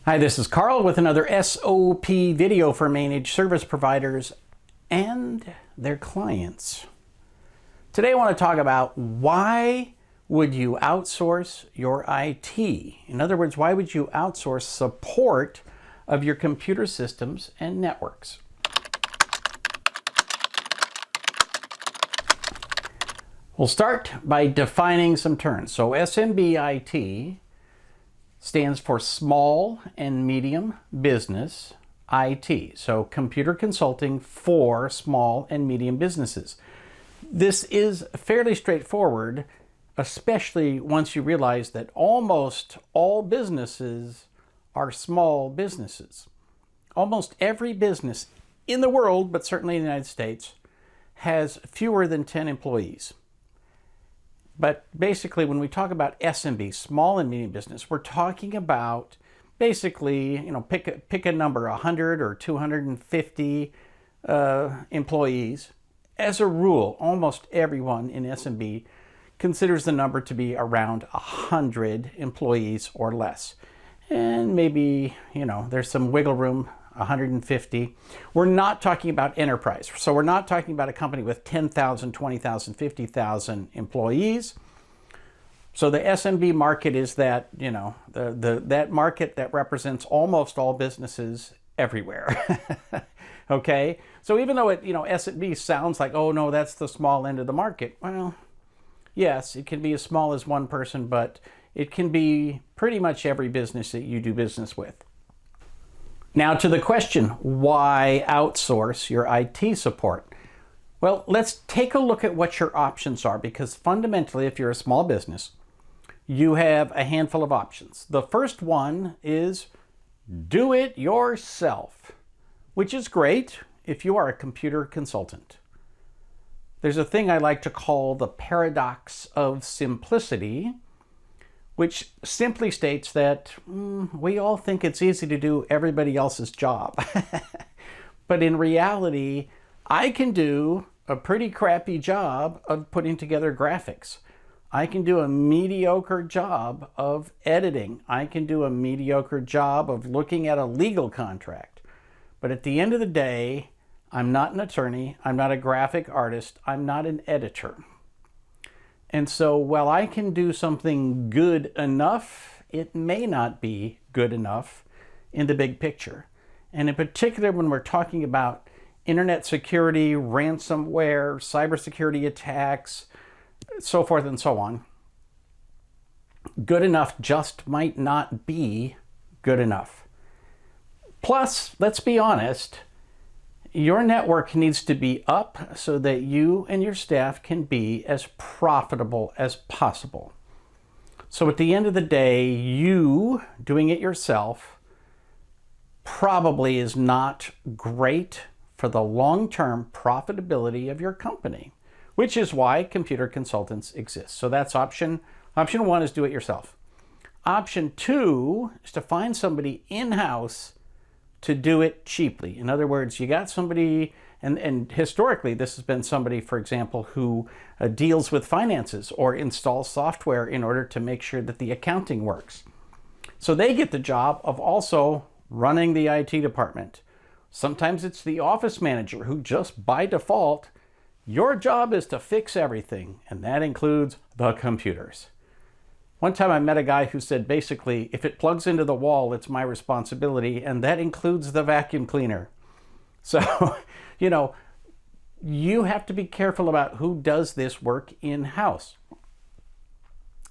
Hi, this is Carl with another SOP video for managed service providers and their clients. Today I want to talk about why would you outsource your IT? In other words, why would you outsource support of your computer systems and networks? We'll start by defining some terms. So SMB IT stands for small and medium business IT. So computer consulting for small and medium businesses. This is fairly straightforward, especially once you realize that almost all businesses are small businesses. Almost every business in the world, but certainly in the United States, has fewer than 10 employees. But basically, when we talk about SMB, small and medium business, we're talking about basically, pick a number, 100 or 250 employees. As a rule, almost everyone in SMB considers the number to be around 100 employees or less. And maybe, there's some wiggle room, 150. We're not talking about enterprise. So we're not talking about a company with 10,000, 20,000, 50,000 employees. So the SMB market is that, that market that represents almost all businesses everywhere. Okay? So even though SMB sounds like, oh no, that's the small end of the market. Well, yes, it can be as small as one person, but it can be pretty much every business that you do business with. Now to the question, why outsource your IT support? Well, let's take a look at what your options are, because fundamentally, if you're a small business, you have a handful of options. The first one is do it yourself, which is great if you are a computer consultant. There's a thing I like to call the paradox of simplicity, which simply states that we all think it's easy to do everybody else's job. But in reality, I can do a pretty crappy job of putting together graphics. I can do a mediocre job of editing. I can do a mediocre job of looking at a legal contract. But at the end of the day, I'm not an attorney. I'm not a graphic artist. I'm not an editor. And so while I can do something good enough, it may not be good enough in the big picture. And in particular, when we're talking about internet security, ransomware, cybersecurity attacks, so forth and so on, good enough just might not be good enough. Plus, let's be honest, your network needs to be up so that you and your staff can be as profitable as possible. So at the end of the day, you doing it yourself probably is not great for the long-term profitability of your company, which is why computer consultants exist. So that's option one, is do it yourself. Option two is to find somebody in-house to do it cheaply. In other words, you got somebody, and historically this has been somebody, for example, who deals with finances or installs software in order to make sure that the accounting works. So they get the job of also running the IT department. Sometimes it's the office manager who just by default, your job is to fix everything, and that includes the computers. One time I met a guy who said, basically, if it plugs into the wall, it's my responsibility, and that includes the vacuum cleaner. So, you have to be careful about who does this work in-house.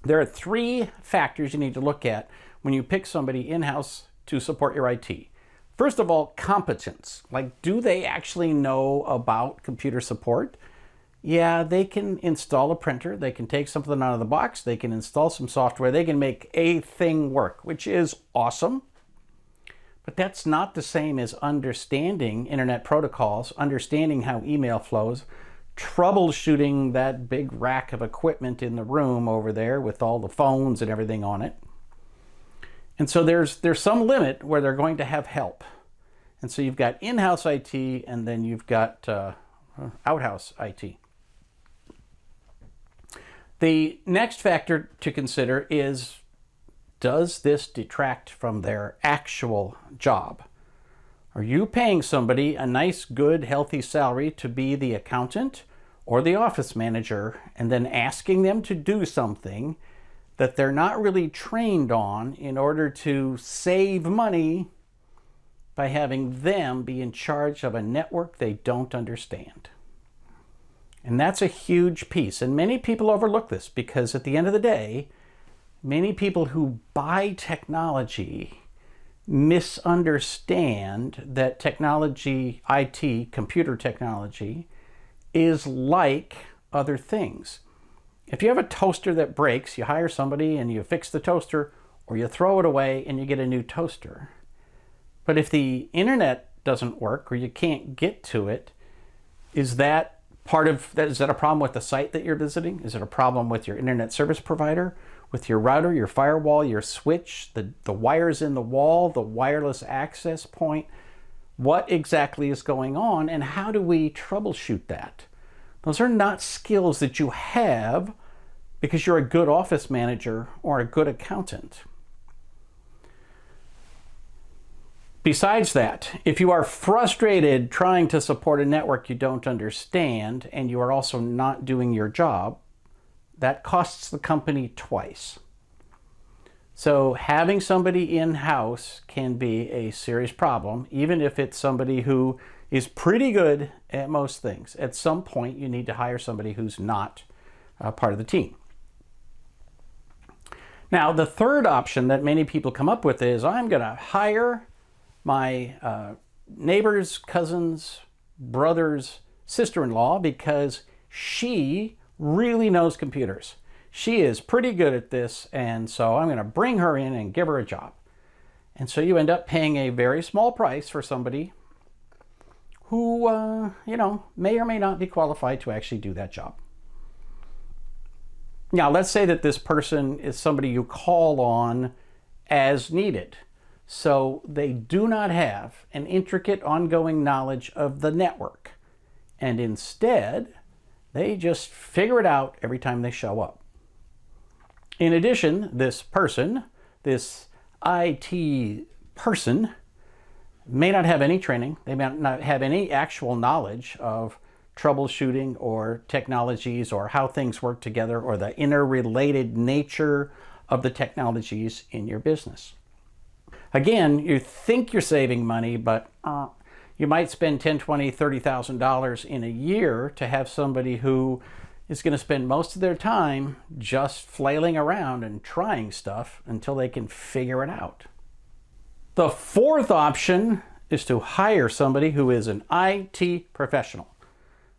There are three factors you need to look at when you pick somebody in-house to support your IT. First of all, competence. Like, do they actually know about computer support? Yeah, they can install a printer, they can take something out of the box, they can install some software, they can make a thing work, which is awesome. But that's not the same as understanding internet protocols, understanding how email flows, troubleshooting that big rack of equipment in the room over there with all the phones and everything on it. And so there's some limit where they're going to have help. And so you've got in-house IT, and then you've got out-house IT. The next factor to consider is does this detract from their actual job? Are you paying somebody a nice, good, healthy salary to be the accountant or the office manager and then asking them to do something that they're not really trained on in order to save money by having them be in charge of a network they don't understand? And that's a huge piece. And many people overlook this because at the end of the day, many people who buy technology misunderstand that technology, IT, computer technology, is like other things. If you have a toaster that breaks, you hire somebody and you fix the toaster, or you throw it away and you get a new toaster. But if the internet doesn't work or you can't get to it, is that part of that? Is that a problem with the site that you're visiting? Is it a problem with your internet service provider, with your router, your firewall, your switch, the wires in the wall, the wireless access point? What exactly is going on, and how do we troubleshoot that? Those are not skills that you have because you're a good office manager or a good accountant. Besides that, if you are frustrated trying to support a network you don't understand and you are also not doing your job, that costs the company twice. So having somebody in-house can be a serious problem, even if it's somebody who is pretty good at most things. At some point, you need to hire somebody who's not part of the team. Now, the third option that many people come up with is, I'm going to hire my neighbor's cousin's brother's sister-in-law because she really knows computers. She is pretty good at this, and so I'm going to bring her in and give her a job. And so you end up paying a very small price for somebody who, may or may not be qualified to actually do that job. Now, let's say that this person is somebody you call on as needed. So they do not have an intricate ongoing knowledge of the network. And instead, they just figure it out every time they show up. In addition, this person, this IT person, may not have any training. They may not have any actual knowledge of troubleshooting or technologies or how things work together or the interrelated nature of the technologies in your business. Again, you think you're saving money, but you might spend $10,000, $20,000, $30,000 in a year to have somebody who is going to spend most of their time just flailing around and trying stuff until they can figure it out. The fourth option is to hire somebody who is an IT professional.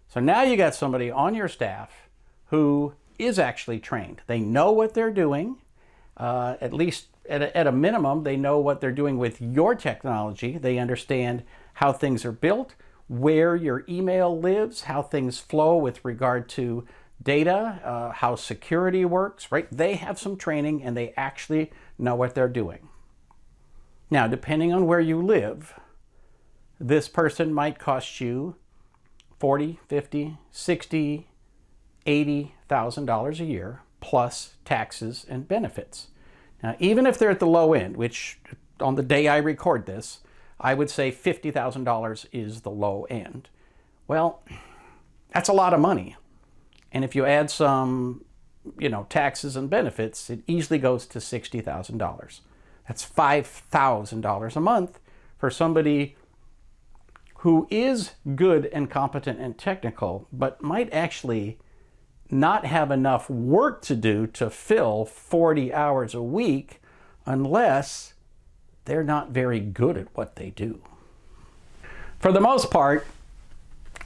So now you got somebody on your staff who is actually trained. They know what they're doing. At least at a minimum, they know what they're doing with your technology. They understand how things are built, where your email lives, how things flow with regard to data, how security works, right? They have some training and they actually know what they're doing. Now, depending on where you live, this person might cost you $40,000, $50,000, $60,000, $80,000 a year, plus taxes and benefits. Now, even if they're at the low end, which on the day I record this, I would say $50,000 is the low end. Well, that's a lot of money. And if you add some, taxes and benefits, it easily goes to $60,000. That's $5,000 a month for somebody who is good and competent and technical, but might actually not have enough work to do to fill 40 hours a week unless they're not very good at what they do. For the most part,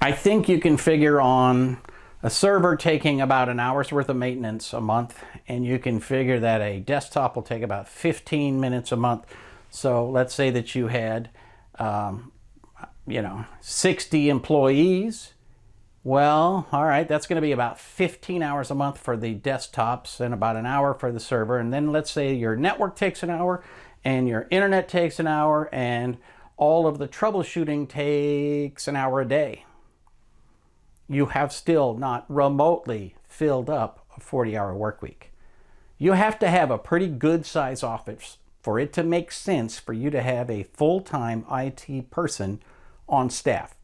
I think you can figure on a server taking about an hour's worth of maintenance a month, and you can figure that a desktop will take about 15 minutes a month. So let's say that you had 60 employees. Well, all right, that's going to be about 15 hours a month for the desktops and about an hour for the server. And then let's say your network takes an hour and your internet takes an hour and all of the troubleshooting takes an hour a day. You have still not remotely filled up a 40-hour work week. You have to have a pretty good size office for it to make sense for you to have a full-time IT person on staff.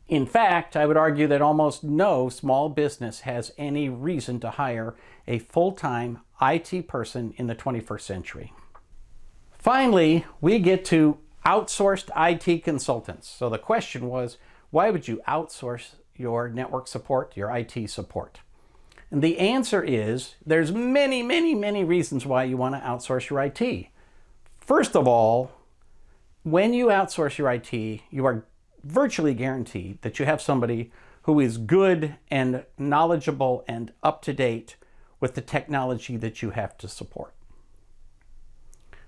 In fact, I would argue that almost no small business has any reason to hire a full-time IT person in the 21st century. Finally, we get to outsourced IT consultants. So the question was, why would you outsource your network support, your IT support? And the answer is, there's many, many, many reasons why you want to outsource your IT. First of all, when you outsource your IT, you are virtually guaranteed that you have somebody who is good and knowledgeable and up to date with the technology that you have to support.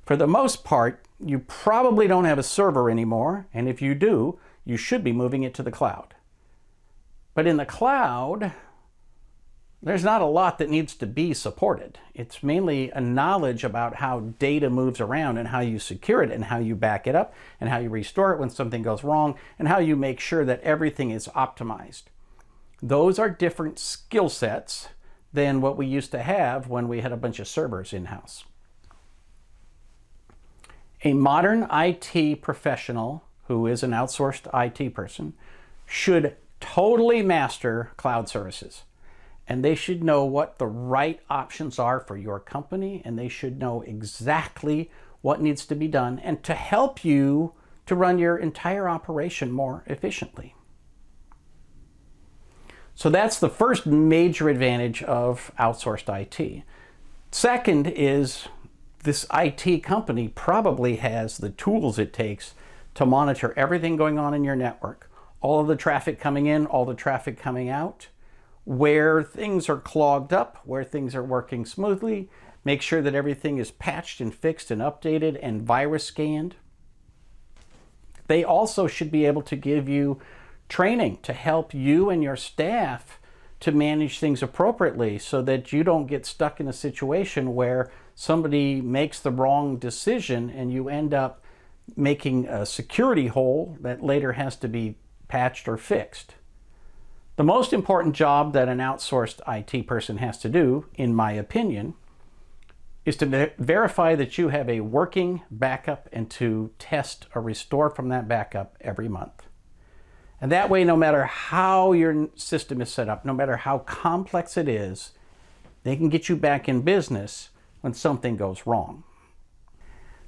For the most part, you probably don't have a server anymore, and if you do, you should be moving it to the cloud. But in the cloud, there's not a lot that needs to be supported. It's mainly a knowledge about how data moves around and how you secure it and how you back it up and how you restore it when something goes wrong and how you make sure that everything is optimized. Those are different skill sets than what we used to have when we had a bunch of servers in-house. A modern IT professional who is an outsourced IT person should totally master cloud services. And they should know what the right options are for your company, and they should know exactly what needs to be done and to help you to run your entire operation more efficiently. So that's the first major advantage of outsourced IT. Second is this IT company probably has the tools it takes to monitor everything going on in your network, all of the traffic coming in, all the traffic coming out, where things are clogged up, where things are working smoothly, make sure that everything is patched and fixed and updated and virus scanned. They also should be able to give you training to help you and your staff to manage things appropriately so that you don't get stuck in a situation where somebody makes the wrong decision and you end up making a security hole that later has to be patched or fixed. The most important job that an outsourced IT person has to do, in my opinion, is to verify that you have a working backup and to test or restore from that backup every month. And that way, no matter how your system is set up, no matter how complex it is, they can get you back in business when something goes wrong.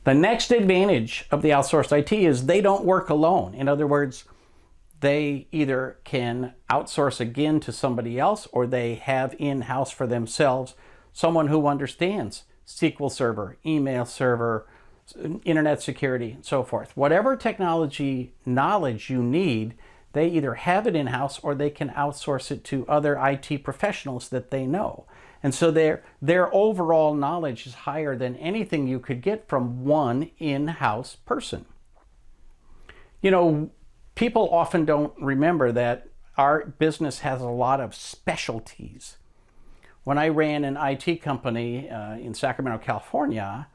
The next advantage of the outsourced IT is they don't work alone. In other words, they either can outsource again to somebody else or they have in-house for themselves someone who understands SQL Server, email server, internet security, and so forth. Whatever technology knowledge you need, they either have it in-house or they can outsource it to other IT professionals that they know. And so their overall knowledge is higher than anything you could get from one in-house person. You know, people often don't remember that our business has a lot of specialties. When I ran an IT company in Sacramento, California,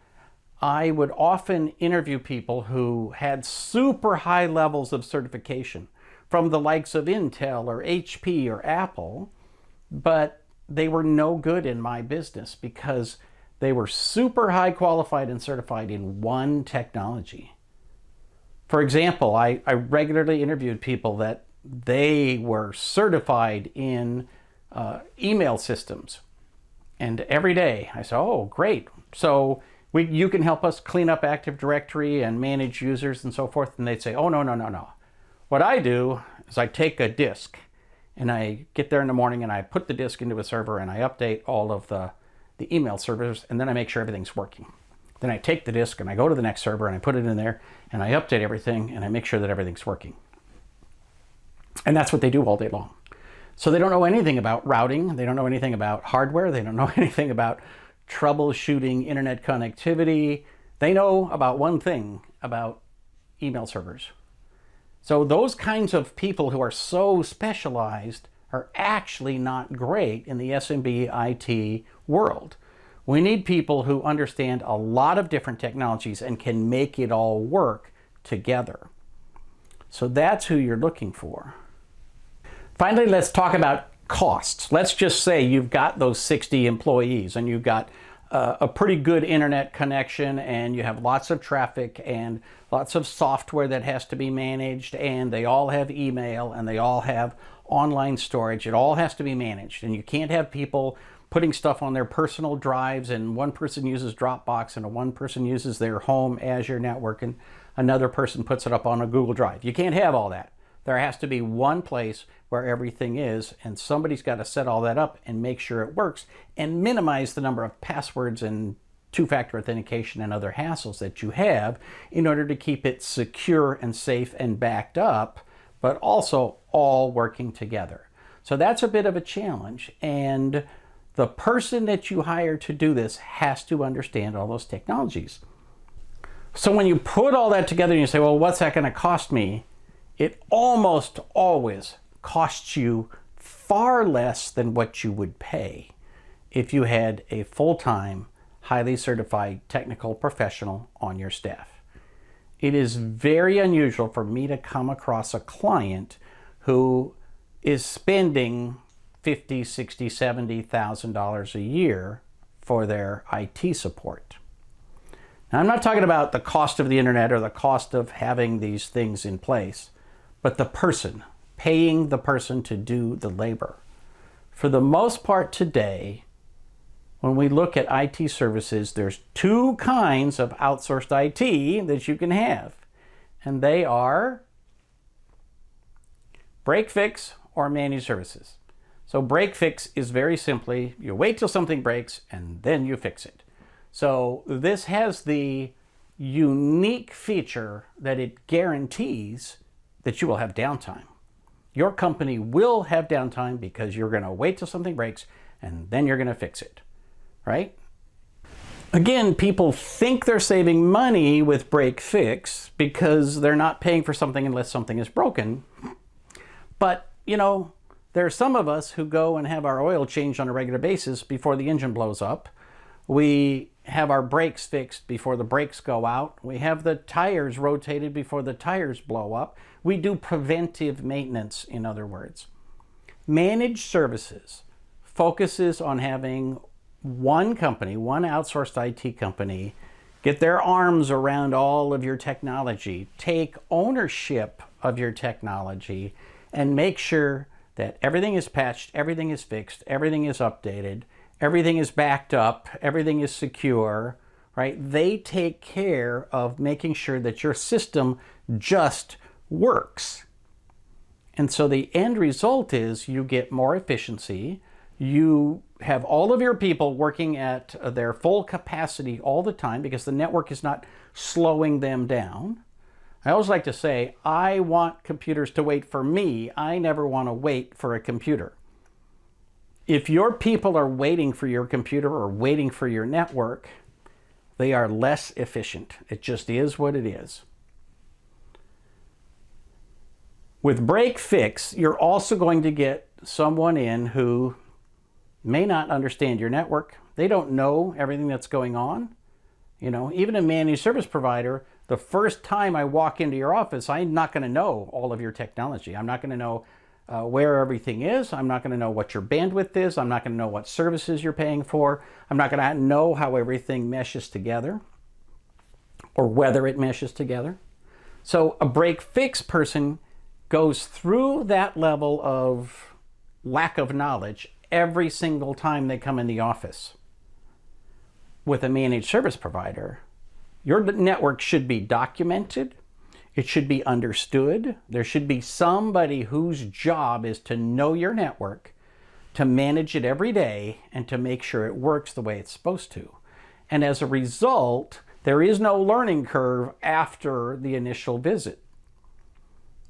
I would often interview people who had super high levels of certification from the likes of Intel or HP or Apple, but they were no good in my business because they were super high qualified and certified in one technology. For example, I regularly interviewed people that they were certified in email systems. And every day I said, oh, great. So you can help us clean up Active Directory and manage users and so forth. And they'd say, oh, no. What I do is I take a disk and I get there in the morning and I put the disk into a server and I update all of the email servers and then I make sure everything's working. Then I take the disk and I go to the next server and I put it in there and I update everything and I make sure that everything's working. And that's what they do all day long. So they don't know anything about routing. They don't know anything about hardware. They don't know anything about troubleshooting internet connectivity. They know about one thing, about email servers. So those kinds of people who are so specialized are actually not great in the SMB IT world. We need people who understand a lot of different technologies and can make it all work together. So that's who you're looking for. Finally, let's talk about costs. Let's just say you've got those 60 employees and you've got a pretty good internet connection, and you have lots of traffic and lots of software that has to be managed, and they all have email and they all have online storage. It all has to be managed, and you can't have people putting stuff on their personal drives, and one person uses Dropbox and one person uses their home Azure network and another person puts it up on a Google Drive. You can't have all that. There has to be one place where everything is, and somebody's got to set all that up and make sure it works and minimize the number of passwords and two-factor authentication and other hassles that you have in order to keep it secure and safe and backed up, but also all working together. So that's a bit of a challenge, and the person that you hire to do this has to understand all those technologies. So when you put all that together and you say, well, what's that going to cost me? It almost always costs you far less than what you would pay if you had a full-time, highly certified technical professional on your staff. It is very unusual for me to come across a client who is spending $50,000, $60,000, $70,000 a year for their IT support. Now, I'm not talking about the cost of the internet or the cost of having these things in place, but the person, paying the person to do the labor. For the most part today, when we look at IT services, there's two kinds of outsourced IT that you can have, and they are break fix or managed services. So break fix is very simply, you wait till something breaks and then you fix it. So this has the unique feature that it guarantees that you will have downtime. Your company will have downtime because you're going to wait till something breaks and then you're going to fix it, right? Again, people think they're saving money with break fix because they're not paying for something unless something is broken. But, you know, there are some of us who go and have our oil changed on a regular basis before the engine blows up. We have our brakes fixed before the brakes go out. We have the tires rotated before the tires blow up. We do preventive maintenance, in other words. Managed services focuses on having one company, one outsourced IT company, get their arms around all of your technology, take ownership of your technology, and make sure that everything is patched, everything is fixed, everything is updated, everything is backed up, everything is secure, right? They take care of making sure that your system just works. And so the end result is you get more efficiency, you have all of your people working at their full capacity all the time because the network is not slowing them down. I always like to say, I want computers to wait for me. I never want to wait for a computer. If your people are waiting for your computer or waiting for your network, they are less efficient. It just is what it is. With break fix, you're also going to get someone in who may not understand your network. They don't know everything that's going on. You know, even a managed service provider, the first time I walk into your office, I'm not going to know all of your technology. I'm not going to know where everything is. I'm not going to know what your bandwidth is. I'm not going to know what services you're paying for. I'm not going to know how everything meshes together or whether it meshes together. So a break fix person goes through that level of lack of knowledge every single time they come in the office. With a managed service provider, your network should be documented. It should be understood. There should be somebody whose job is to know your network, to manage it every day, and to make sure it works the way it's supposed to. And as a result, there is no learning curve after the initial visit.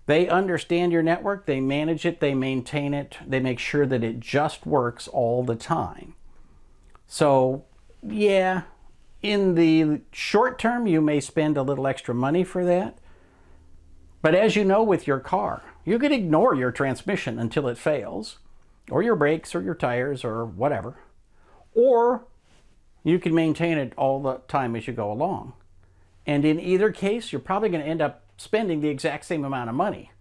They understand your network, they manage it, they maintain it, they make sure that it just works all the time. So, yeah, in the short term, you may spend a little extra money for that. But as you know with your car, you could ignore your transmission until it fails, or your brakes, or your tires, or whatever. Or you can maintain it all the time as you go along. And in either case, you're probably going to end up spending the exact same amount of money.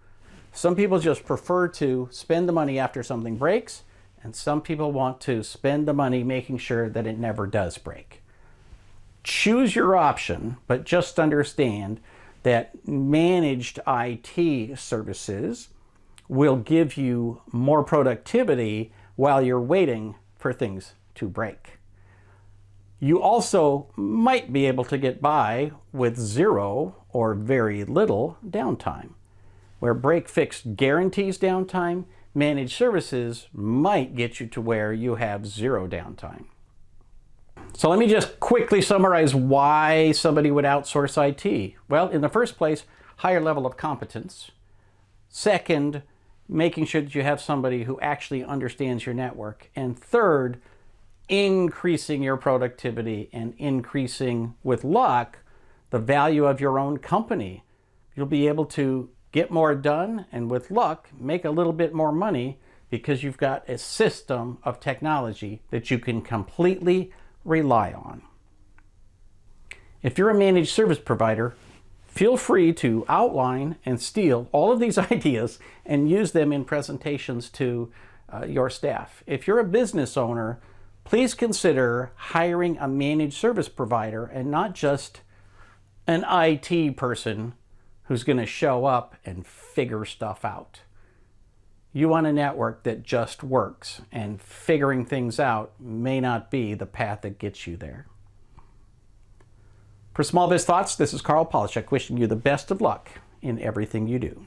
Some people just prefer to spend the money after something breaks and some people want to spend the money making sure that it never does break. Choose your option, but just understand that managed IT services will give you more productivity while you're waiting for things to break. You also might be able to get by with zero or very little downtime. Where break-fix guarantees downtime, managed services might get you to where you have zero downtime. So let me just quickly summarize why somebody would outsource IT. Well, in the first place, higher level of competence. Second, making sure that you have somebody who actually understands your network. And third, increasing your productivity and increasing, with luck, the value of your own company. You'll be able to get more done and, with luck, make a little bit more money because you've got a system of technology that you can completely rely on. If you're a managed service provider, feel free to outline and steal all of these ideas and use them in presentations to your staff. If you're a business owner, please consider hiring a managed service provider and not just an IT person who's going to show up and figure stuff out. You want a network that just works, and figuring things out may not be the path that gets you there. For Small Biz Thoughts, this is Carl Polishek wishing you the best of luck in everything you do.